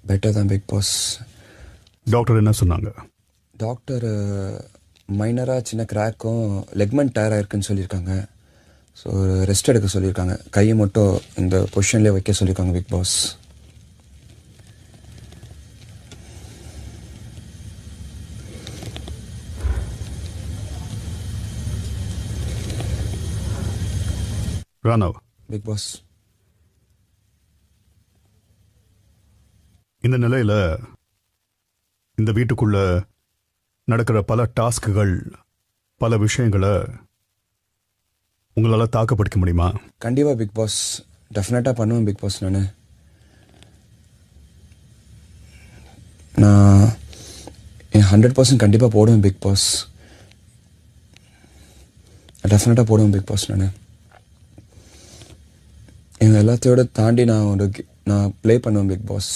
Better தான் big pass. Doctor என்ன சொன்னாங்க? டாக்டர் மைனராக சின்ன கிராக்கும் லெக்மெண்ட் டயர் ஆயிருக்குன்னு சொல்லியிருக்காங்க. ஸோ ரெஸ்ட் எடுக்க சொல்லியிருக்காங்க. கையை மட்டும் இந்த பொசிஷன்லேயே வைக்க சொல்லியிருக்காங்க big boss. Ranav, big boss. இந்த நிலையில இந்த வீட்டுக்குள்ள நடக்கிற பல டாஸ்க்குகள், பல விஷயங்களை உங்களால் தாக்கப்படுத்த முடியுமா? கண்டிப்பாக பிக் பாஸ், டெஃபினட்டாக பண்ணுவேன் பிக் பாஸ். நான் 100% கண்டிப்பாக போடுவேன் பிக் பாஸ். டெஃபினட்டாக போடுவேன் பிக் பாஸ். எங்கள் எல்லாத்தையோட தாண்டி நான் ப்ளே பண்ணுவேன் பிக் பாஸ்.